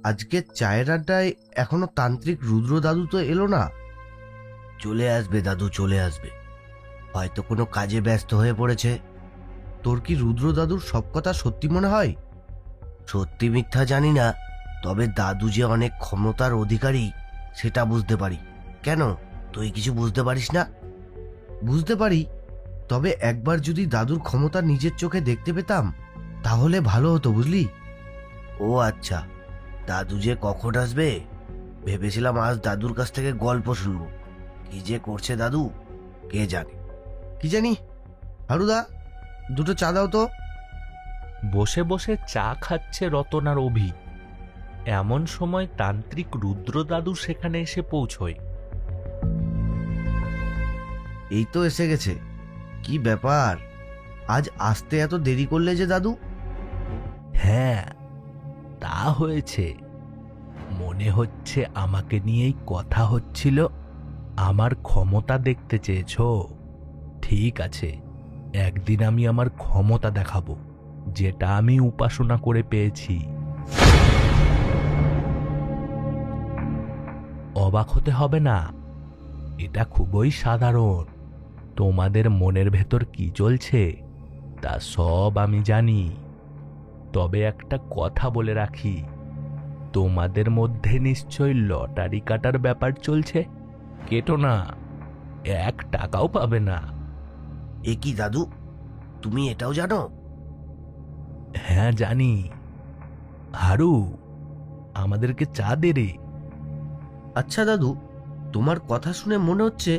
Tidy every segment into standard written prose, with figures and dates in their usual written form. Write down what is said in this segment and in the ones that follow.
আজকে চায়ের আড্ডায় এখনো তান্ত্রিক রুদ্র দাদু তো এলো না। চলে আসবে দাদু, চলে আসবে, হয়তো কোনো কাজে ব্যস্ত হয়ে পড়েছে। তোর কি রুদ্র দাদুর সব কথা সত্যি মনে হয়? সত্যি মিথ্যা জানি না, তবে দাদু যে অনেক ক্ষমতার অধিকারী সেটা বুঝতে পারি। কেন, তুই কিছু বুঝতে পারিস না? বুঝতে পারি, তবে একবার যদি দাদুর ক্ষমতা নিজের চোখে দেখতে পেতাম তাহলে ভালো হতো, বুঝলি? ও আচ্ছা, দাদু যে কখন আসবে ভেবেছিলাম আজ দাদুর কাছ থেকে গল্প শুনবো। কি যে করছে দাদু কে জানে। কি জানি। হারুদা, দুটো চা দাও তো। বসে বসে চা খাচ্ছে রতন আর অভি। এমন সময় তান্ত্রিক রুদ্র দাদু সেখানে এসে পৌঁছয়। এই তো এসে গেছে। কি ব্যাপার, আজ আসতে এত দেরি করলে যে দাদু? হ্যাঁ, তা হয়েছে। মনে হচ্ছে আমাকে নিয়েই কথা হচ্ছিল, আমার ক্ষমতা দেখতে চেয়েছো। ঠিক আছে, একদিন আমি আমার ক্ষমতা দেখাবো, যেটা আমি উপাসনা করে পেয়েছি। অবাক হতে হবে না, এটা খুবই সাধারণ। তোমাদের মনের ভেতর কি চলছে তা সব আমি জানি। তবে একটা কথা বলে রাখি, তোমাদের মধ্যে নিশ্চয় লটারি কাটার ব্যাপার চলছে। কেটো না, 1 টাকাও পাবে না। এ কি দাদু, তুমি এটাও জানো? হ্যাঁ জানি। হারু, আমাদেরকে চা দে রে। আচ্ছা দাদু, তোমার কথা শুনে মনে হচ্ছে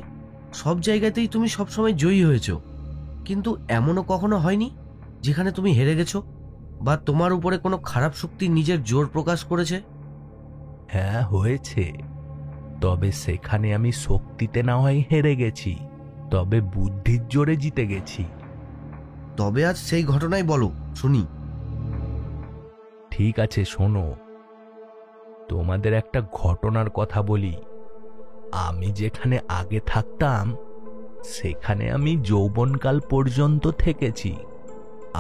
সব জায়গাতেই তুমি সবসময় জয়ী হয়েছো, কিন্তু এমনও কখনো হয়নি যেখানে তুমি হেরে গেছো বা তোমার উপরে কোনো খারাপ শক্তি নিজের জোর প্রকাশ করেছে? হ্যাঁ হয়েছে, তবে সেখানে আমি শক্তিতে না হয় হেরে গেছি, তবে বুদ্ধির জোরে জিতে গেছি। তবে আজ সেই ঘটনাই বলো শুনি। ঠিক আছে শোনো, তোমাদের একটা ঘটনার কথা বলি। আমি যেখানে আগে থাকতাম সেখানে আমি যৌবনকাল পর্যন্ত থেকেছি।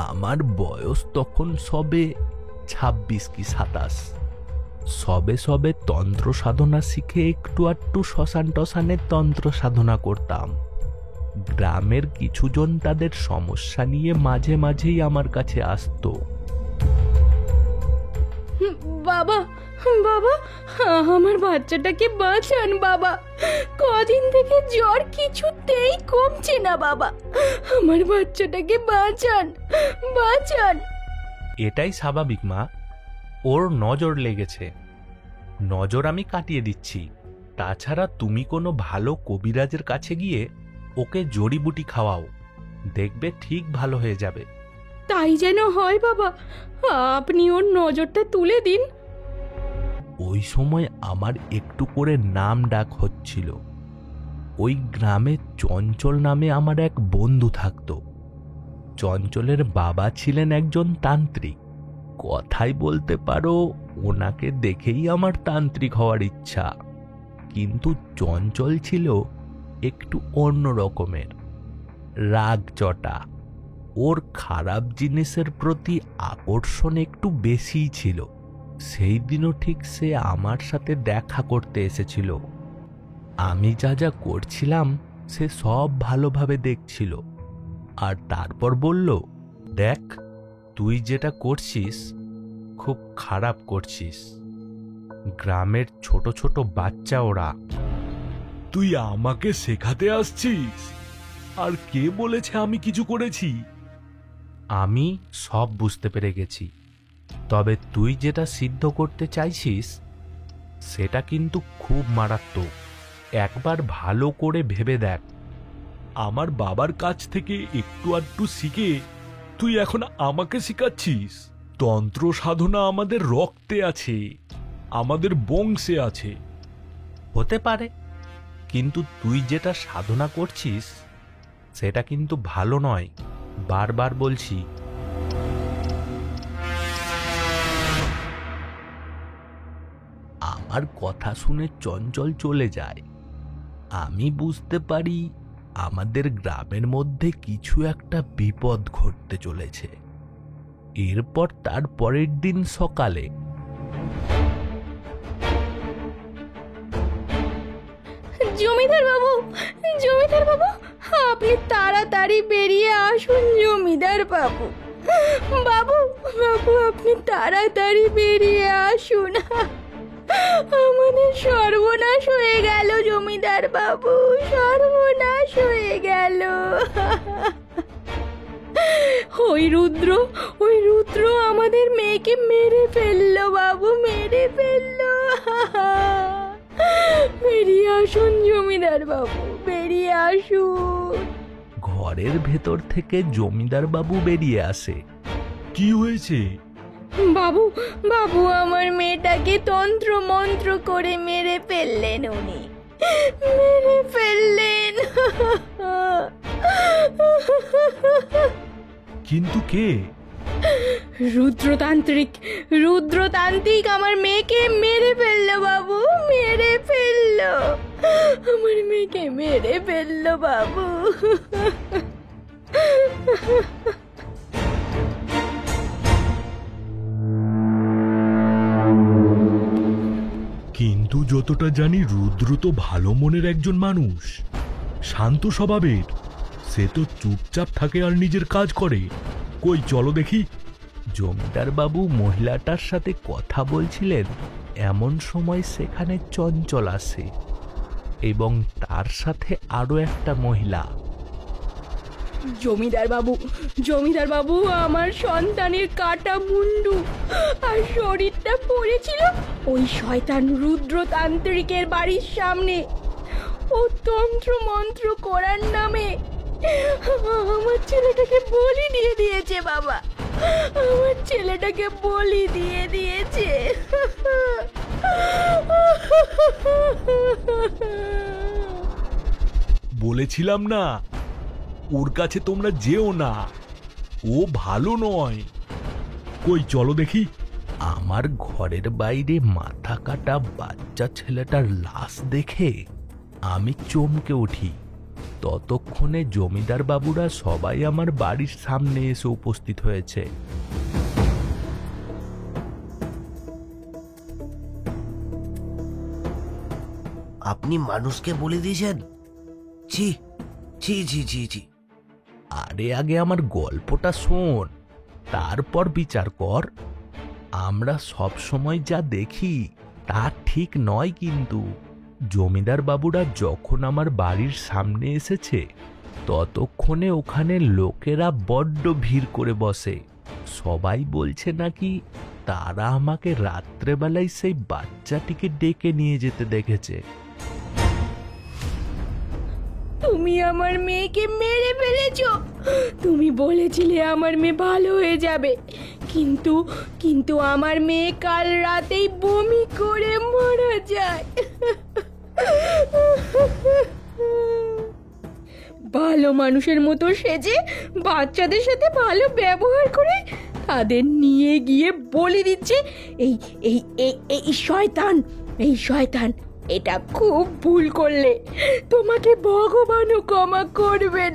আমার বয়স তখন সবে 26 কি 27। সবে সবে তন্ত্র সাধনা শিখে একটু আধটু শ্মশান টশানে তন্ত্র সাধনা করতাম। গ্রামের কিছুজন তাদের সমস্যা নিয়ে মাঝে মাঝেই আমার কাছে আসতো। বাবা, বাবা, আমার বাচ্চাটাকে বাঁচান বাবা, কদিন থেকে জ্বর কিছুতেই কমছে না বাবা, আমার বাচ্চাটাকে বাঁচান, বাঁচান। এটাই স্বাভাবিক মা, ওর নজর লেগেছে, নজর আমি কাটিয়ে দিচ্ছি। তাছাড়া তুমি কোনো ভালো কবিরাজের কাছে গিয়ে ওকে জড়িবুটি খাওয়াও, দেখবে ঠিক ভালো হয়ে যাবে। তাই যেন হয় বাবা, আপনি ওর নজরটা তুলে দিন। ওই সময় আমার একটু করে নাম ডাক হচ্ছিল। ওই গ্রামে চঞ্চল নামে আমার এক বন্ধু থাকতো। চঞ্চলের বাবা ছিলেন একজন তান্ত্রিক। কথাই বলতে পারো ওনাকে দেখেই আমার তান্ত্রিক হওয়ার ইচ্ছা। কিন্তু চঞ্চল ছিল একটু অন্য রকমের, রাগ চটা। ওর খারাপ জিনিসের প্রতি আকর্ষণ একটু বেশিই ছিল। সেই দিনও ঠিক সে আমার সাথে দেখা করতে এসেছিল। আমি যা যা করছিলাম সে সব ভালোভাবে দেখছিল, আর তারপর বলল, দেখ, তুই যেটা করছিস খুব খারাপ করছিস। গ্রামের ছোট ছোট বাচ্চা ওরা। তুই আমাকে শেখাতে আসছিস? আর কে বলেছে আমি কিছু করেছি? আমি সব বুঝতে পেরে গেছি, তবে তুই যেটা সিদ্ধ করতে চাইছিস সেটা কিন্তু খুব মারাত্মক। একবার ভালো করে ভেবে দেখ। আমার বাবার কাছ থেকে একটু আধটু শিখে তুই এখন আমাকে শিখাচ্ছিস? তন্ত্র সাধনা আমাদের রক্তে আছে, আমাদের বংশে আছে। হতে পারে, কিন্তু তুই যেটা সাধনা করছিস সেটা কিন্তু ভালো নয়, বারবার বলছি। আমার কথা শুনে চঞ্চল চলে যায়। আমি বুঝতে পারি আমাদের গ্রামের মধ্যে কিছু একটা বিপদ ঘটতে চলেছে। এরপর তার পরের দিন সকালে জমিদার বাবু, জমিদার বাবু, আপনি তাড়াতাড়ি বেরিয়ে আসুন জমিদার বাবু। বাবু, বাবু, আপনি তাড়াতাড়ি বেরিয়ে আসুন। আমাদের সর্বনাশ হয়ে গেল জমিদার বাবু, সর্বনাশ হয়ে গেল। ওই রুদ্র আমাদের মেয়েকে মেরে ফেললো বাবু, মেরে ফেললো। বেরিয়ে আসুন জমিদার বাবু, বেরিয়ে আসুন। ঘরের ভেতর থেকে জমিদার বাবু বেরিয়ে আসে। কি হয়েছে? বাবু, বাবু, আমার মেয়েটাকে তন্ত্র মন্ত্র করে মেরে ফেললেন উনি, মেরে ফেললেন। কিন্তু কে? রুদ্রতান্ত্রিক আমার মেয়েকে মেরে ফেললো বাবু, মেরে ফেললো। আমার মেয়েকে মেরে ফেললো বাবু। কিন্তু যতটা জানি রুদ্র তো ভালো মনের একজন মানুষ, শান্ত স্বভাবের। সে তো চুপচাপ থাকে আর নিজের কাজ করে। কই চলো দেখি। জমিদার বাবু মহিলাটার সাথে কথা বলছিলেন, এমন সময় সেখানে চঞ্চল আসে এবং তার সাথে আরো একটা মহিলা। জমিদার বাবু, আমার সন্তানের কাটা মুন্ডু আর শরীরটা পড়েছিল ওই শয়তান রুদ্রতান্ত্রিকের বাড়ির সামনে। ও তন্ত্র মন্ত্র করার নামে আমার ছেলেটাকে বলি দিয়ে দিয়েছে বাবা, আমার ছেলেটাকে বলি দিয়ে দিয়েছে। বলেছিলাম না ওর কাছে তোমরা যেও না, ও ভালো নয়। কই চলো দেখি। আমার ঘরের বাইরে মাথা কাটা বাচ্চা ছেলেটার লাশ দেখে আমি চমকে উঠি। ততক্ষণে জমিদার বাবুরা সবাই আমার বাড়ির সামনে এসে উপস্থিত হয়েছে। আপনি মানুষকে বলে দিয়েছেন? ছি ছি ছি ছি ছি। আরে আগে আমার গল্পটা শোন, তারপর বিচার কর। আমরা সব সময় যা দেখি তা ঠিক নয় কিন্তু। জমিদার বাবুরা যখন আমার বাড়ির সামনে এসেছে ততক্ষণে ওখানে লোকেরা বড্ড ভিড় করে বসে। সবাই বলছে নাকি তারা আমাকে রাত্রেবেলায় সেই বাচ্চাটিকে ডেকে নিয়ে যেতে দেখেছে। তুমি আমার মেয়েকে মেরে ফেলেছো। তুমি বলেছিলে আমার মেয়ে ভালো হয়ে যাবে, কিন্তু আমার মেয়ে কাল রাতেই বমি করে মারা যায়। ভালো মানুষের মতো সেজে বাচ্চাদের সাথে ভালো ব্যবহার করে তাদের নিয়ে গিয়ে বলে দিচ্ছে এই এই এই শয়তান। এটা খুব ভুল করলে, তোমাকে ভগবানও ক্ষমা করবে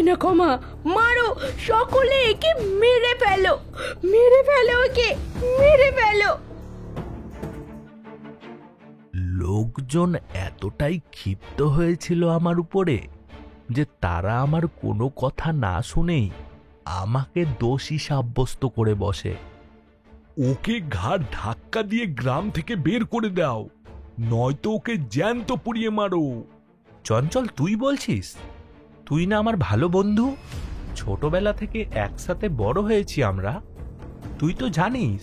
না ক্ষমা। মারো সকলে, একে মেরে ফেলো ওকে মেরে ফেলো। লোকজন এতটাই ক্ষিপ্ত হয়েছিল আমার উপরে যে তারা আমার কোনো কথা না শুনেই আমাকে দোষী সাব্যস্ত করে বসে। ওকে ঘাড় ধাক্কা দিয়ে গ্রাম থেকে বের করে দাও, নয়তো ওকে জ্যান্ত পুড়িয়ে মারো। চঞ্চল, তুই বলছিস? তুই না আমার ভালো বন্ধু, ছোটবেলা থেকে একসাথে বড় হয়েছি আমরা। তুই তো জানিস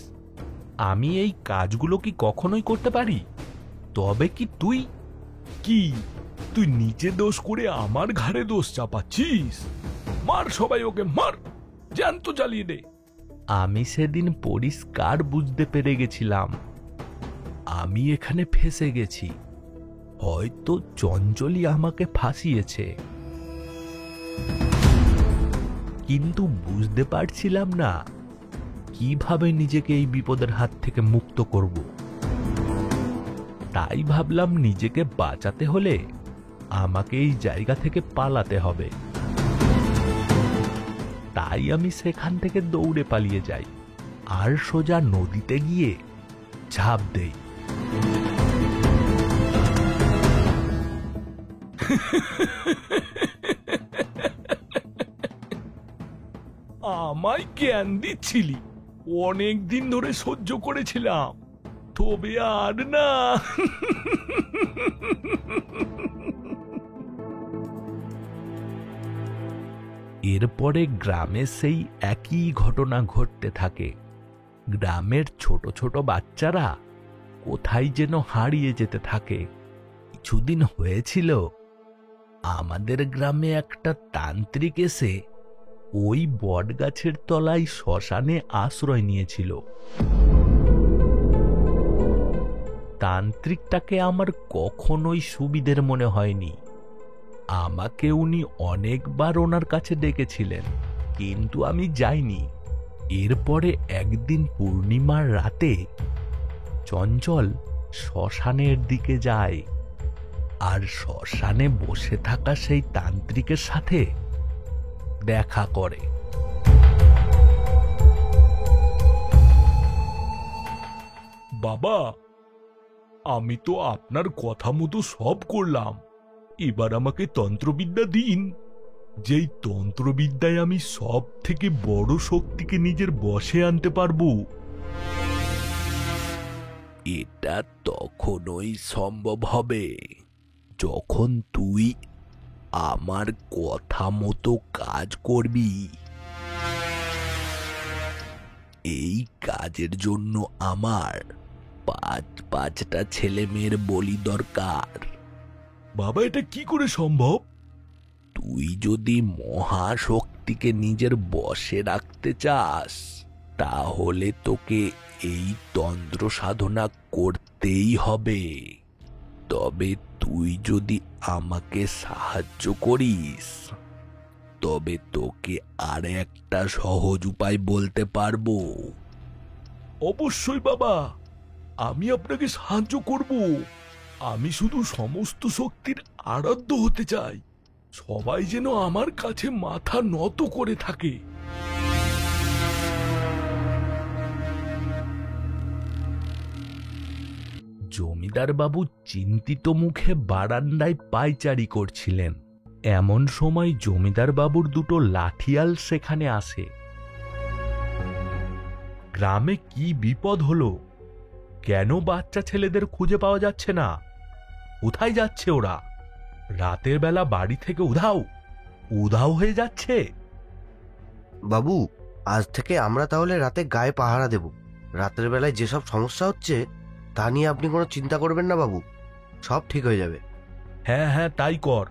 আমি এই কাজগুলো কি কখনোই করতে পারি। তবে কি তুই নিচে দোষ করে আমার ঘাড়ে দোষ চাপাচ্ছিস? মার সবাই ওকে, মার, জ্যান্ত জ্বালিয়ে দে। আমি সেদিন পরিষ্কার বুঝতে পেরে গেছিলাম আমি এখানে ফেঁসে গেছি। হয়তো চঞ্চলই আমাকে ফাঁসিয়েছে, কিন্তু বুঝতে পারছিলাম না কিভাবে নিজেকে এই বিপদের হাত থেকে মুক্ত করব। তাই ভাবলাম নিজেকে বাঁচাতে হলে আমাকে এই জায়গা থেকে পালাতে হবে। তাই আমি সেখান থেকে দৌড়ে পালিয়ে যাই আর সোজা নদীতে গিয়ে ঝাঁপ দেই। আমায় জ্ঞান দিচ্ছিলি, অনেক দিন ধরে সহ্য করেছিলাম, তবে আর না। এরপরে গ্রামে সেই একই ঘটনা ঘটতে থাকে। গ্রামের ছোট ছোট বাচ্চারা কোথায় যেন হারিয়ে যেতে থাকে। কিছুদিন হয়েছিল, আমাদের গ্রামে একটা তান্ত্রিক এসে ওই বটগাছের তলায় শ্মশানে আশ্রয় নিয়েছিল। তান্ত্রিকটাকে আমার কখনোই সুবিধের মনে হয়নি। আমাকে উনি অনেকবার ওনার কাছে ডেকেছিলেন, কিন্তু আমি যাইনি। এরপরে একদিন পূর্ণিমার রাতে চঞ্চল শ্মশানের দিকে যায়, আর শ্মশানে বসে থাকা সেই তান্ত্রিকের সাথে দেখা করে। বাবা, আমি তো আপনার কথা মতো সব করলাম, এবার আমাকে তন্ত্রবিদ্যা দিন, যেই তন্ত্রবিদ্যায় আমি সব থেকে বড় শক্তিকে নিজের বশে আনতে পারবো। এটা তখনই সম্ভব হবে যখন তুই আমার কথা মতো কাজ করবি। এই কাজের জন্য আমার 5টা ছেলে মেয়ের বলি দরকার। বাবা, এটা কি করে সম্ভব? তুই যদি মহাশক্তিকে নিজের বশে রাখতে চাস, তাহলে তোকে এই তন্ত্র সাধনা করতেই হবে। তবে তুই যদি আমাকে সাহায্য করিস, তবে তোকে আর একটা সহজ উপায় বলতে পারবো। অবশ্যই বাবা, আমি আপনাকে সাহায্য করব। আমি শুধু সমস্ত শক্তির আরাধ্য হতে চাই, সবাই যেন আমার কাছে মাথা নত করে থাকে। জমিদার বাবু চিন্তিত মুখে বারান্দায় পায়চারি করছিলেন। এমন সময় জমিদার বাবুর 2টো লাঠিয়াল সেখানে আসে। গ্রামে কি বিপদ হলো? কেন বাচ্চা ছেলেদের খুঁজে পাওয়া যাচ্ছে না? কোথায় যাচ্ছে ওরা? রাতের বেলা বাড়ি থেকে উধাও হয়ে যাচ্ছে। বাবু, আজ থেকে আমরা তাহলে রাতে গায়ে পাহারা দেব। রাতের বেলায় যেসব সমস্যা হচ্ছে তা নিয়ে আপনি কোনো চিন্তা করবেন না বাবু, সব ঠিক হয়ে যাবে। হ্যাঁ হ্যাঁ, তাই কর।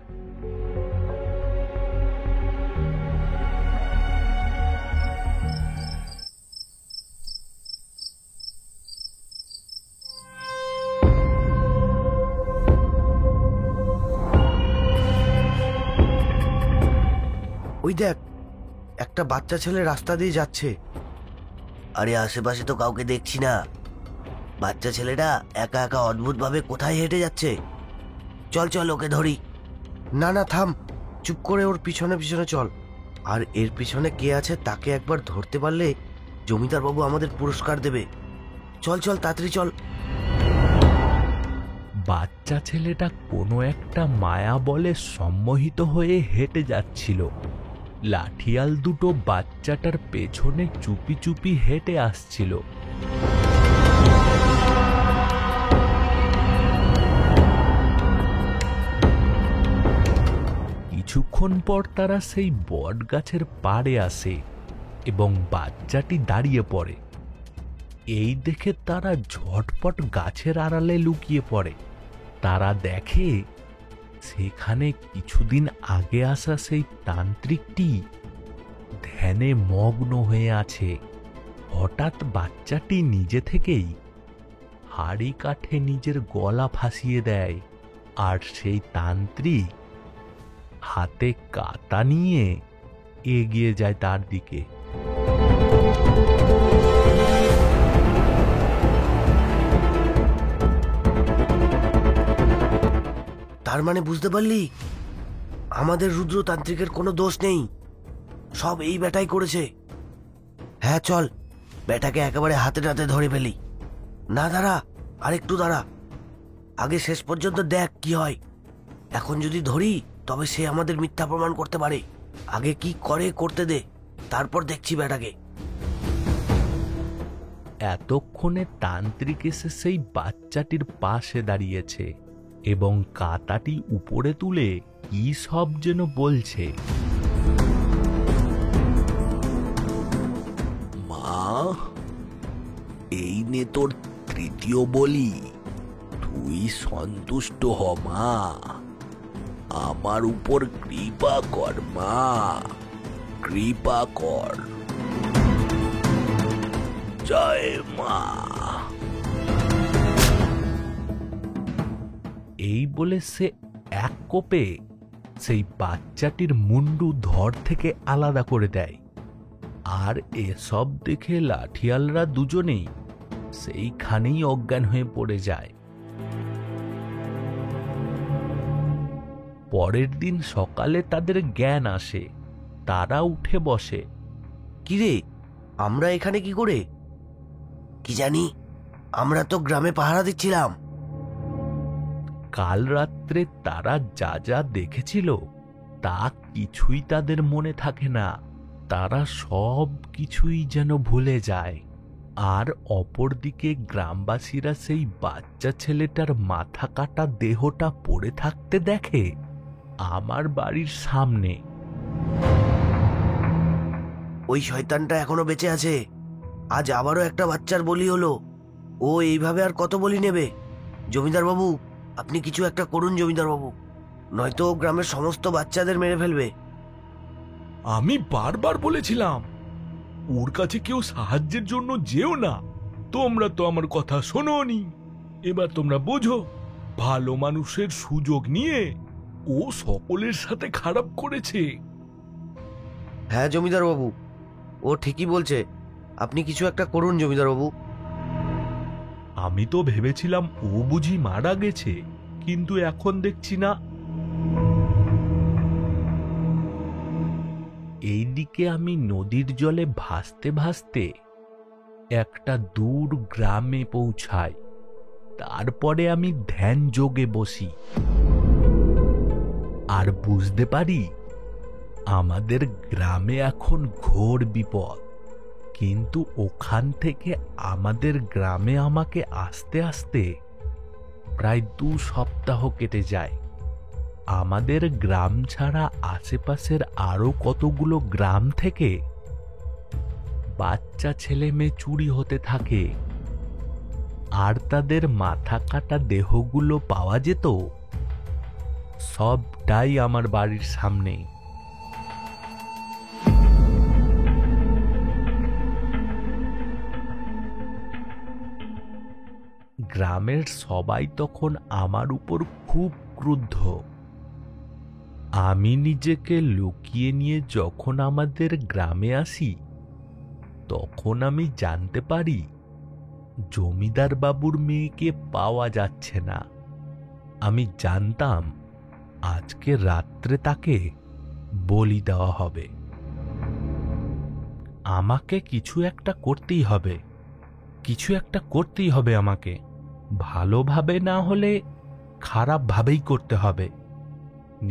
ওই দেখ, একটা বাচ্চা ছেলে রাস্তা দিয়ে যাচ্ছে। আরে আশেপাশে তো কাউকে দেখছি না। বাচ্চা ছেলেটা একা একা অদ্ভুতভাবে কোথায় হেঁটে যাচ্ছে। চল চল, ওকে ধরি। না না, থাম, চুপ করে ওর পিছনে পিছনে চল। আর এর পিছনে কে আছে তাকে একবার ধরতে পারলে জমিদার বাবু আমাদের পুরস্কার দেবে। চল চল, তাড়াতাড়ি চল। বাচ্চা ছেলেটা কোনো একটা মায়া বলে সম্মোহিত হয়ে হেঁটে যাচ্ছিল। লাঠিয়াল 2টো বাচ্চাটার পেছনে চুপি চুপি হেঁটে আসছিল। কিছুক্ষণ পর তারা সেই বট গাছের পাড়ে আসে এবং বাচ্চাটি দাঁড়িয়ে পড়ে। এই দেখে তারা ঝটপট গাছের আড়ালে লুকিয়ে পড়ে। তারা দেখে সেখানে কিছুদিন আগে আসা সেই তান্ত্রিকটি ধ্যানে মগ্ন হয়ে আছে। হঠাৎ বাচ্চাটি নিজে থেকেই হাড়ি কাঠে নিজের গলা ফাঁসিয়ে দেয়, আর সেই তান্ত্রিক হাতে কাঁটা নিয়ে এগিয়ে যায় তার দিকে। তার মানে বুঝতে পারলি, আমাদের রুদ্রতান্ত্রিকের কোনো দোষ নেই, সব এই বেটাই করেছে। হ্যাঁ চল, বেটাকে একেবারে হাতে নাতে ধরে ফেলি। না দাঁড়া, আরেকটু দাঁড়া, আগে শেষ পর্যন্ত দেখ কি হয়। এখন যদি ধরি তবে সে আমাদের মিথ্যা প্রমাণ করতে পারে। আগে কি করে করতে দে, তারপর দেখছি ব্যাটাকে। এতক্ষণে তান্ত্রিক এসে সেই বাচ্চাটির পাশে দাঁড়িয়েছে এবং কাঁটাটি উপরে তুলে কি সব যেন বলছে। মা, এই নে তোর তৃতীয় বলি, তুই সন্তুষ্ট হ মা, আমার উপর কৃপা কর মা, কৃপা কর। জয় মা। এই বলে সে এক কোপে সেই বাচ্চাটির মুন্ডু ধর থেকে আলাদা করে দেয়। আর এসব দেখে লাঠিয়ালরা দুজনেই সেইখানেই অজ্ঞান হয়ে পড়ে যায়। পরের দিন সকালে তাদের জ্ঞান আসে, তারা উঠে বসে। কিরে, আমরা এখানে কি করে? কি জানি, আমরা তো গ্রামে পাহারা দিচ্ছিলাম। কাল রাত্রে তারা যা যা দেখেছিল তা কিছুই তাদের মনে থাকে না। তারা সব কিছুই যেন ভুলে যায়। আর অপরদিকে গ্রামবাসীরা সেই বাচ্চা ছেলেটার মাথা কাটা দেহটা পড়ে থাকতে দেখে আমার বাড়ির সামনে। ওই শয়তানটা এখনো বেঁচে আছে। আজ আবারও একটা বাচ্চার বলি হলো। ও এইভাবে আর কত বলি নেবে? জমিদার বাবু, আপনি কিছু একটা করুন জমিদার বাবু, নয়তো ও গ্রামের সমস্ত বাচ্চাদের মেরে ফেলবে। আমি বারবার বলেছিলাম ওর কাছে কেউ সাহায্যের জন্য যেও না। তোমরা তো আমার কথা শোনোনি। এবার তোমরা বোঝো, ভালো মানুষের সুযোগ নিয়ে ও সকলের সাথে খারাপ করেছে। হ্যাঁ জমিদার বাবু, ও ঠিকই বলছে। আপনি কিছু একটা করুন জমিদার বাবু। আমি তো ভেবেছিলাম ও বুঝি মারা গেছে, কিন্তু এখন দেখছি না। এইদিকে আমি নদীর জলে ভাসতে ভাসতে একটা দূর গ্রামে পৌঁছাই। তারপরে আমি ধ্যান যোগে বসি আর বুঝতে পারি আমাদের গ্রামে এখন ঘোর বিপদ। কিন্তু ওখান থেকে আমাদের গ্রামে আমাকে আসতে আসতে প্রায় 2 সপ্তাহ কেটে যায়। আমাদের গ্রাম ছাড়া আশেপাশের আরো কতগুলো গ্রাম থেকে বাচ্চা ছেলে মেয়ে চুরি হতে থাকে, আর তাদের মাথা কাটা দেহগুলো পাওয়া যেত সবটাই আমার বাড়ির সামনে। গ্রামের সবাই তখন আমার উপর খুব ক্রুদ্ধ। আমি নিজেকে লুকিয়ে নিয়ে যখন আমাদের গ্রামে আসি, তখন আমি জানতে পারি জমিদার বাবুর মেয়েকে পাওয়া যাচ্ছে না। আমি জানতাম আজকে রাত্রে তাকে বলি দেওয়া হবে। আমাকে কিছু একটা করতেই হবে, কিছু একটা করতেই হবে আমাকে। ভালোভাবে না হলে খারাপভাবেই করতে হবে।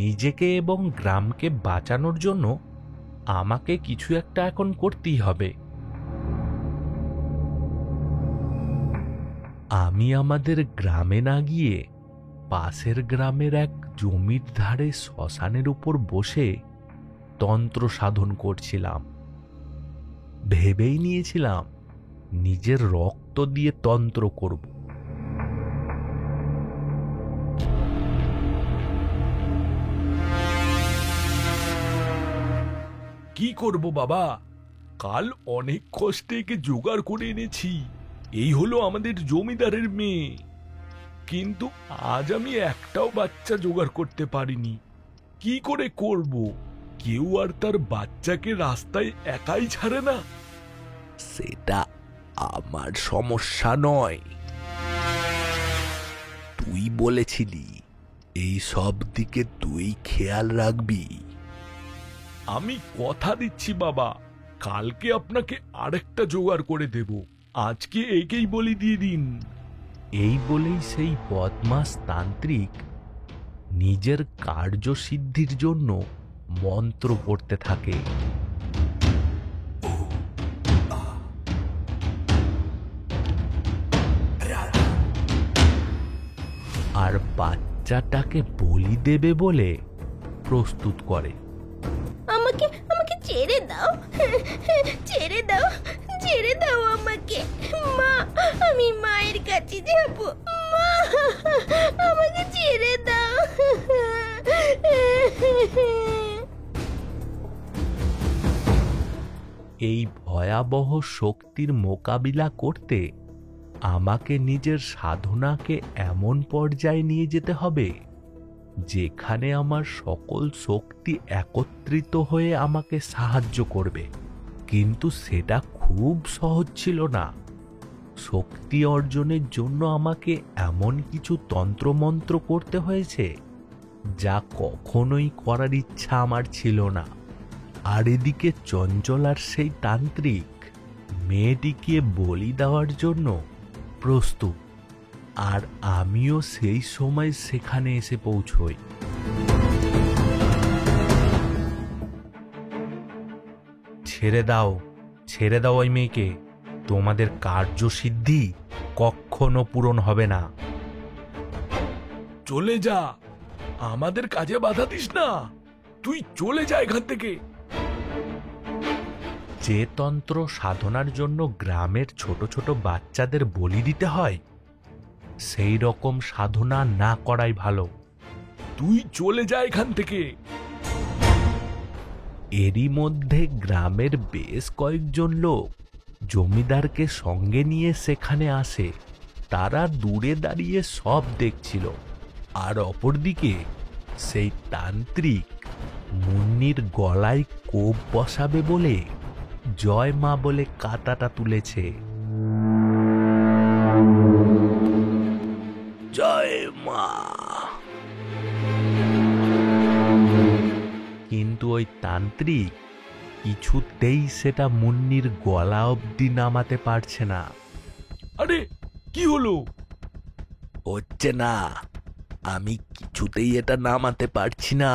নিজেকে এবং গ্রামকে বাঁচানোর জন্য আমাকে কিছু একটা এখন করতেই হবে। আমি আমাদের গ্রামে না গিয়ে পাশের গ্রামের এক জমির ধারে শ্মশানের উপর বসে তন্ত্র সাধন করছিলাম। ভেবেই নিয়েছিলাম নিজের রক্ত দিয়ে তন্ত্র করব। কি করব বাবা, কাল অনেক কষ্টে একে জোগাড় করে এনেছি। এই হলো আমাদের জমিদারের মেয়ে, কিন্তু আজ আমি একটাও বাচ্চা জোগাড় করতে পারিনি। কি করে করব? কেউ আর তার বাচ্চাকে রাস্তায় একাই ছাড়ে না। সেটা আমার সমস্যা নয়। তুই বলেছিলি এই সব দিকে তুই খেয়াল রাখবি। আমি কথা দিচ্ছি বাবা, কালকে আপনাকে আরেকটা জোগাড় করে দেব। আজকে একেই বলি দিয়ে দিন। এই বলেই সেই বদমাস তান্ত্রিক নিজের কার্যসিদ্ধির জন্য মন্ত্র পড়তে থাকে। আর বাচ্চাটাকে বলি দেবে বলে প্রস্তুত করে। আমাকে আমাকে ছেড়ে দাও, ছেড়ে দাও, ছেড়ে দাও আমাকে। মা, আমি মায়ের কাছে যাব। মা, আমাকে ছেড়ে দাও। এই ভয়াবহ শক্তির মোকাবিলা করতে আমাকে নিজের সাধনাকে এমন পর্যায়ে নিয়ে যেতে হবে যেখানে আমার সকল শক্তি একত্রিত হয়ে আমাকে সাহায্য করবে। কিন্তু সেটা খুব সহজ ছিল না। শক্তি অর্জনের জন্য আমাকে এমন কিছু তন্ত্রমন্ত্র করতে হয়েছে যা কখনোই করার ইচ্ছা আমার ছিল না। আর এদিকে চঞ্চলার সেই তান্ত্রিক মেয়েটিকে বলি দেওয়ার জন্য প্রস্তুত, আর আমিও সেই সময় সেখানে এসে পৌঁছই। ছেড়ে দাও, ছেড়ে দাও ওই মেয়েকে। তোমাদের কার্যসিদ্ধি কখনো পূরণ হবে না। চলে যা, আমাদের কাজে বাধা দিস না। তুই চলে যা এখান থেকে। যে তন্ত্র সাধনার জন্য গ্রামের ছোট ছোট বাচ্চাদের বলি দিতে হয়, সেই রকম সাধনা না করাই ভালো। তুই চলে যা এখান থেকে। এরই মধ্যে গ্রামের বেশ কয়েকজন লোক জমিদারকে সঙ্গে নিয়ে সেখানে আসে। তারা দূরে দাঁড়িয়ে সব দেখছিল। আর অপরদিকে সেই তান্ত্রিক মুন্নির গলায় কোপ বসাবে বলে জয় মা বলে কাঁটাটা তুলেছে। জয় মা। কিন্তু ওই তান্ত্রিক কিছুতেই সেটা মুন্নির গলা অবধি নামাতে পারছে না। আরে কি হলো? হচ্ছে না, আমি কিছুতেই এটা নামাতে পারছি না।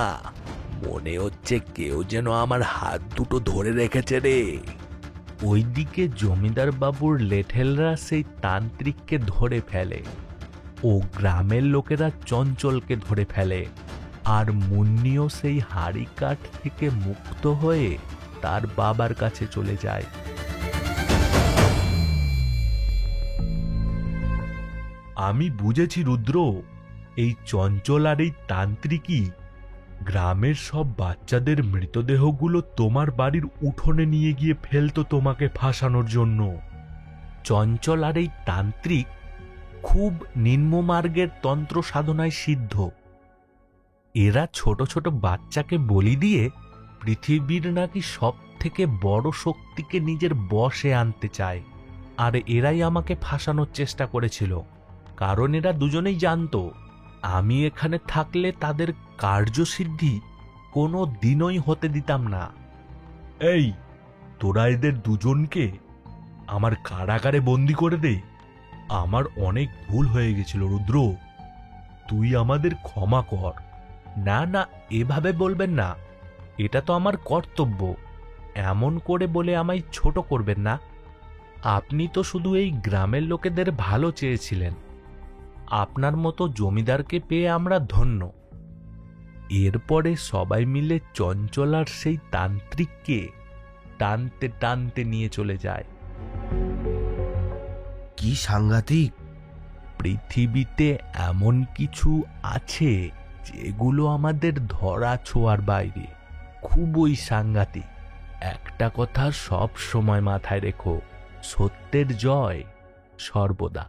মনে হচ্ছে কেউ যেন আমার হাত দুটো ধরে রেখেছে রে। ওইদিকে জমিদার বাবুর লেঠেলরা সেই তান্ত্রিককে ধরে ফেলে ও গ্রামের লোকেরা চঞ্চলকে ধরে ফেলে। আর মুন্নিও সেই হাড়ি কাঠ থেকে মুক্ত হয়ে তার বাবার কাছে চলে যায়। আমি বুঝেছি রুদ্র, এই চঞ্চল আর এই তান্ত্রিকই গ্রামের সব বাচ্চাদের মৃতদেহগুলো তোমার বাড়ির উঠোনে নিয়ে গিয়ে ফেলতো তোমাকে ফাঁসানোর জন্য। চঞ্চল আর এই তান্ত্রিক খুব নিম্নমার্গের তন্ত্র সাধনায় সিদ্ধ। এরা ছোট ছোট বাচ্চাকে বলি দিয়ে পৃথিবীর নাকি সব থেকে বড় শক্তিকে নিজের বশে আনতে চায়। আর এরাই আমাকে ফাঁসানোর চেষ্টা করেছিল, কারণ এরা দুজনেই জানতো আমি এখানে থাকলে তাদের কার্যসিদ্ধি কোনো দিনই হতে দিতাম না। এই, তোরা এদের দুজনকে আমার কারাগারে বন্দি করে দে। আমার অনেক ভুল হয়ে গেছিল রুদ্র, তুই আমাদের ক্ষমা কর। না না, এভাবে বলবেন না, এটা তো আমার কর্তব্য। এমন করে বলে আমায় ছোট করবেন না। আপনি তো শুধু এই গ্রামের লোকেদের ভালো চেয়েছিলেন। আপনার মতো জমিদারকে পেয়ে আমরা ধন্য। এরপরে সবাই মিলে চঞ্চলার সেই তান্ত্রিককে টানতে টানতে নিয়ে চলে যায়। কি সাংঘাতিক! পৃথিবীতে এমন কিছু আছে যেগুলো আমাদের ধরা ছোঁয়ার বাইরে, খুবই সাংঘাতিক। একটা কথা সব সময় মাথায় রেখো, সত্যের জয় সর্বদা।